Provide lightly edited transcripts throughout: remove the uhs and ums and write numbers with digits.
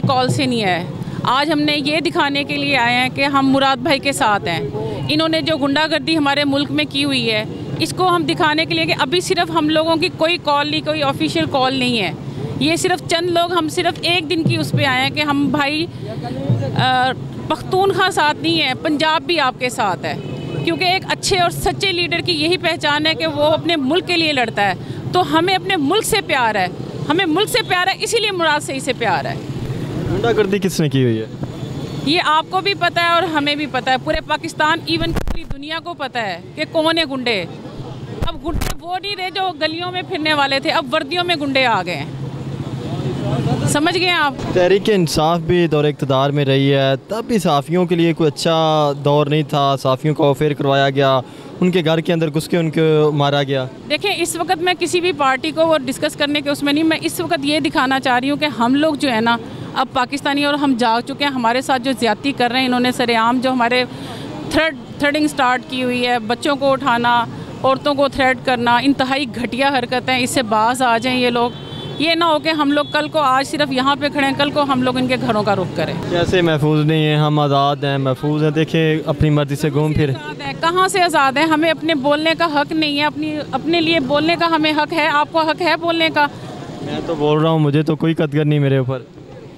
की कॉल से नहीं आए। आज हमने ये दिखाने के लिए आए हैं कि हम मुराद भाई के साथ हैं। इन्होंने जो गुंडागर्दी हमारे मुल्क में की हुई है, इसको हम दिखाने के लिए कि अभी सिर्फ हम लोगों की कोई कॉल नहीं, कोई ऑफिशियल कॉल नहीं है। ये सिर्फ चंद लोग, हम सिर्फ एक दिन की उस पर आए हैं कि हम भाई पख्तूनख्वा साथ नहीं है, पंजाब भी आपके साथ है। क्योंकि एक अच्छे और सच्चे लीडर की यही पहचान है कि वो अपने मुल्क के लिए लड़ता है। तो हमें अपने मुल्क से प्यार है, हमें मुल्क से प्यार है, इसीलिए मुराद सईद से प्यार है। गुंडागर्दी किसने की हुई है? ये आपको भी पता है और हमें भी पता है, पूरे पाकिस्तान इवन पूरी दुनिया को पता है कि कौन है गुंडे। अब गुंडे वो नहीं रहे जो गलियों में फिरने वाले थे, अब वर्दियों में गुंडे आ गए हैं। समझ गए आप? तहरीक इंसाफ भी दौर इक़्तिदार में रही है, तब भी सहाफ़ियों के लिए कोई अच्छा दौर नहीं था। सहाफ़ियों को अफेयर करवाया गया, उनके घर के अंदर घुस के उनको मारा गया। देखिए, इस वक्त मैं किसी भी पार्टी को वो डिस्कस करने के उसमें नहीं, मैं इस वक्त ये दिखाना चाह रही हूँ कि हम लोग जो है ना, अब पाकिस्तानी और हम जाग चुके हैं। हमारे साथ जो ज़्यादती कर रहे हैं इन्होंने सरेआम, जो हमारे थ्रेडिंग स्टार्ट की हुई है, बच्चों को उठाना, औरतों को थ्रेड करना, इंतहाई घटिया हरकत है। इससे बाज आ जाएं ये लोग। ये ना हो कि हम लोग कल को आज सिर्फ यहाँ पे खड़े हैं, कल को हम लोग इनके घरों का रुख करें। कैसे महफूज नहीं है? हम आज़ाद हैं, महफूज हैं। देखें, अपनी मर्ज़ी से घूम फिर। कहाँ से आज़ाद हैं? हमें अपने बोलने का हक नहीं है, अपने लिए बोलने का हमें हक है। आपको हक है बोलने का? मैं तो बोल रहा हूँ, मुझे तो कोई कदर नहीं मेरे ऊपर।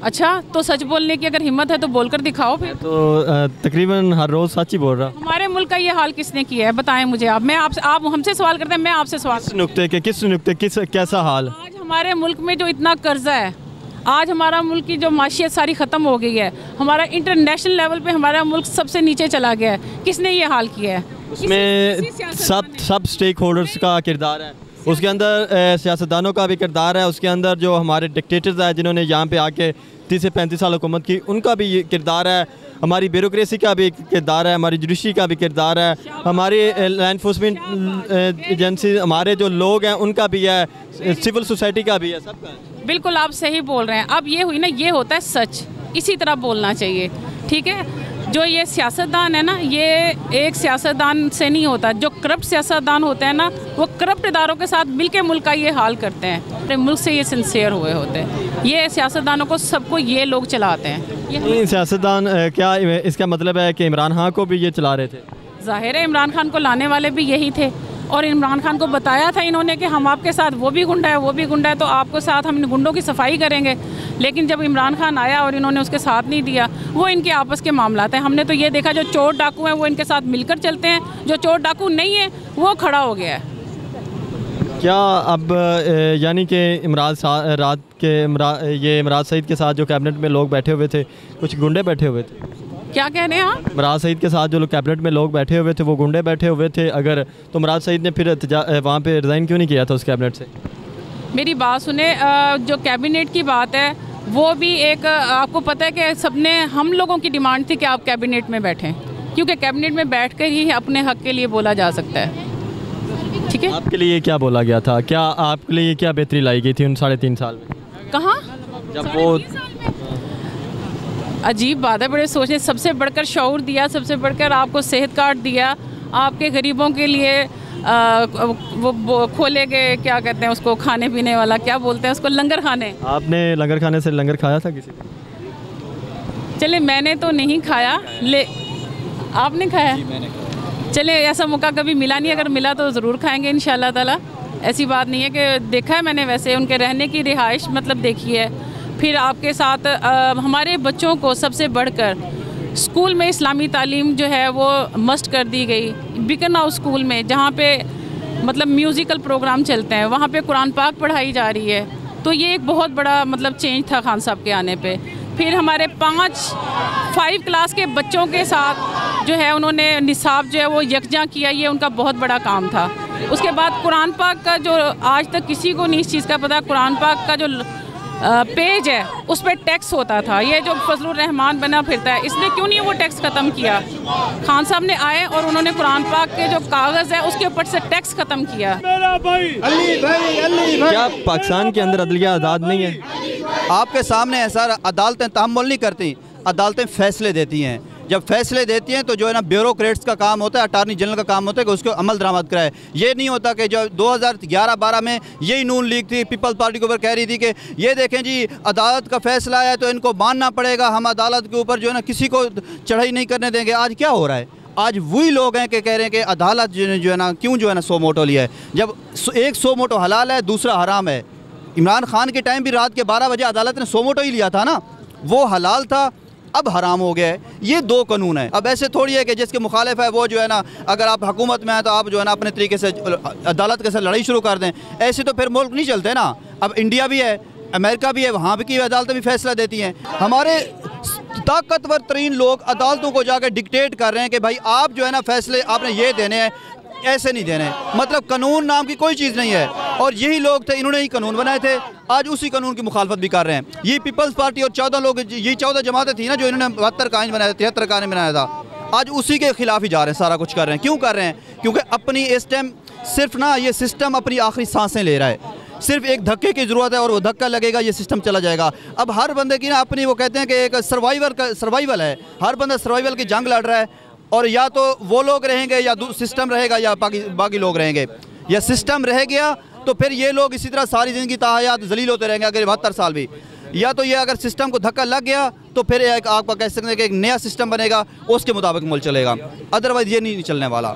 अच्छा, तो सच बोलने की अगर हिम्मत है तो बोलकर दिखाओ फिर। तो तकरीबन हर रोज़ सच ही बोल रहा। हमारे मुल्क का ये हाल किसने किया है, बताएं मुझे आप। आप हमसे सवाल करते हैं, मैं आपसे सवाल। किस नुक्ते कैसा हाल? आज हमारे मुल्क में जो इतना कर्जा है, आज हमारा मुल्क की जो माशियत सारी ख़त्म हो गई है, हमारा इंटरनेशनल लेवल पे हमारा मुल्क सबसे नीचे चला गया है। किसने ये हाल किया है? उसमें सब स्टेक होल्डर्स का किरदार है, उसके अंदर सियासतदानों का भी किरदार है, उसके अंदर जो हमारे डिक्टेटर्स हैं जिन्होंने यहाँ पे आके 30 से 35 साल हुकूमत की, उनका भी ये किरदार है। हमारी ब्यूरोक्रेसी का भी किरदार है, हमारी जुडिशरी का भी किरदार है, हमारी लॉ एनफोर्समेंट एजेंसी, हमारे जो लोग हैं उनका भी है, सिविल सोसाइटी का भी है, सबका है। बिल्कुल आप सही बोल रहे हैं। अब ये हुई ना, ये होता है सच, इसी तरह बोलना चाहिए, ठीक है। जो ये सियासतदान है ना, ये एक सियासतदान से नहीं होता। जो करप्ट सियासतदान होते हैं ना, वो करप्ट इदारों के साथ मिलके मुल्क का ये हाल करते हैं। अपने मुल्क से ये सिंसियर हुए होते हैं। ये सियासतदानों को सबको ये लोग चलाते हैं। ये सियासतदान क्या इसका मतलब है कि इमरान खान को भी ये चला रहे थे? ज़ाहिर है, इमरान खान को लाने वाले भी यही थे और इमरान खान को बताया था इन्होंने कि हम आपके साथ, वो भी गुंडा है, वो भी गुंडा है, तो आपके साथ हम गुंडों की सफाई करेंगे। लेकिन जब इमरान खान आया और इन्होंने उसके साथ नहीं दिया, वो इनके आपस के मामलात हैं। हमने तो ये देखा, जो चोर डाकू हैं वो इनके साथ मिलकर चलते हैं, जो चोर डाकू नहीं है वो खड़ा हो गया है। क्या अब यानी कि इमरान सईद के साथ जो कैबिनेट में लोग बैठे हुए थे, कुछ गुंडे बैठे हुए थे? क्या कह रहे हैं आप? इमरान सईद के साथ जो लोग कैबिनेट में लोग बैठे हुए थे, वो गुंडे बैठे हुए थे अगर, तो इमरान सईद ने फिर वहाँ पे रिज़ाइन क्यों नहीं किया था उस कैबिनेट से? मेरी बात सुने, जो कैबिनेट की बात है वो भी एक, आपको पता है कि सबने, हम लोगों की डिमांड थी कि आप कैबिनेट में बैठें, क्योंकि कैबिनेट में बैठ कर ही अपने हक के लिए बोला जा सकता है, ठीक है। आपके लिए क्या बोला गया था? क्या आपके लिए क्या बेहतरी लाई गई थी उन 3.5 साल में? कहाँ? जब वो अजीब बात है, बड़े सोचने, सबसे बढ़कर शऊर दिया, सबसे बढ़कर आपको सेहत कार्ड दिया, आपके गरीबों के लिए वो खोले गए, क्या कहते हैं उसको, खाने पीने वाला, क्या बोलते हैं उसको, लंगर खाने। आपने लंगर खाने से लंगर खाया था किसी? चले, मैंने तो नहीं खाया, आपने खाया? चले, ऐसा मौका कभी मिला नहीं, अगर मिला तो ज़रूर खाएंगे इंशाल्लाह ताला। ऐसी बात नहीं है कि देखा है मैंने, वैसे उनके रहने की रिहाइश मतलब देखी है। फिर आपके साथ हमारे बच्चों को सबसे बढ़कर स्कूल में इस्लामी तालीम जो है वो मस्ट कर दी गई। बिकन हाउस स्कूल में, जहाँ पे मतलब म्यूज़िकल प्रोग्राम चलते हैं, वहाँ पे कुरान पाक पढ़ाई जा रही है। तो ये एक बहुत बड़ा मतलब चेंज था खान साहब के आने पे। फिर हमारे 5 क्लास के बच्चों के साथ जो है उन्होंने निसाब जो है वो यकजा किया, ये उनका बहुत बड़ा काम था। उसके बाद कुरान पाक का जो आज तक किसी को नहीं इस चीज़ का पता, कुरान पाक का जो पेज है उस पर टैक्स होता था। ये जो फजलुर रहमान बना फिरता है, इसने क्यों नहीं वो टैक्स ख़त्म किया? खान साहब ने आए और उन्होंने कुरान पाक के जो कागज़ है उसके ऊपर से टैक्स ख़त्म किया। क्या पाकिस्तान के अंदर अदलिया आज़ाद नहीं है? आपके सामने है सर, अदालतें तहम्मुल नहीं करती। अदालतें फ़ैसले देती हैं। जब फैसले देती हैं तो जो है ना ब्यूरोक्रेट्स का काम होता है, अटार्नी जनरल का काम होता है कि उसको अमल दरामद कराए। ये नहीं होता कि जो 2011-12 में यही नून लीग थी, पीपल्स पार्टी के ऊपर कह रही थी कि ये देखें जी अदालत का फैसला है तो इनको मानना पड़ेगा, हम अदालत के ऊपर जो है ना किसी को चढ़ाई नहीं करने देंगे। आज क्या हो रहा है? आज वही लोग हैं कि कह रहे हैं कि अदालत जो है ना क्यों जो है ना सो मोटो लिया है, जब एक सो मोटो हलाल है दूसरा हराम है। इमरान खान के टाइम भी रात के 12 बजे अदालत ने सो मोटो ही लिया था ना, वो हलाल था, अब हराम हो गया है। ये दो कानून है। अब ऐसे थोड़ी है कि जिसके मुखालिफ है वो जो है ना, अगर आप हुकूमत में हैं तो आप जो है ना अपने तरीके से अदालत के साथ लड़ाई शुरू कर दें, ऐसे तो फिर मुल्क नहीं चलते ना। अब इंडिया भी है, अमेरिका भी है, वहाँ भी की अदालतें भी फैसला देती हैं। हमारे ताकतवर तरीन लोग अदालतों को जाकर डिक्टेट कर रहे हैं कि भाई आप जो है ना फैसले आपने ये देने हैं, ऐसे नहीं देने। मतलब कानून नाम की कोई चीज़ नहीं है। और यही लोग थे, इन्होंने ही कानून बनाए थे, आज उसी कानून की मुखालफत भी कर रहे हैं। ये पीपल्स पार्टी और 14 लोग, ये 14 जमातें थी ना जो इन्होंने 72 का आइन बनाया, 73 का आइन बनाया था, आज उसी के खिलाफ ही जा रहे हैं, सारा कुछ कर रहे हैं। क्यों कर रहे हैं? क्योंकि अपनी इस टाइम सिर्फ ना ये सिस्टम अपनी आखिरी सांसें ले रहा है। सिर्फ एक धक्के की ज़रूरत है और वो धक्का लगेगा, ये सिस्टम चला जाएगा। अब हर बंदे की ना अपनी, वो कहते हैं कि एक सर्वाइवल है, हर बंदा सर्वाइवल की जंग लड़ रहा है। और या तो वो लोग रहेंगे या सिस्टम रहेगा या बाकी लोग रहेंगे। या सिस्टम रह गया तो फिर ये लोग इसी तरह सारी ज़िंदगी ताहयात जलील होते रहेंगे अगर 72 साल भी। या तो ये अगर सिस्टम को धक्का लग गया तो फिर एक आपका कह सकते हैं कि एक नया सिस्टम बनेगा, उसके मुताबिक मुल्क चलेगा, अदरवाइज़ ये नहीं चलने वाला।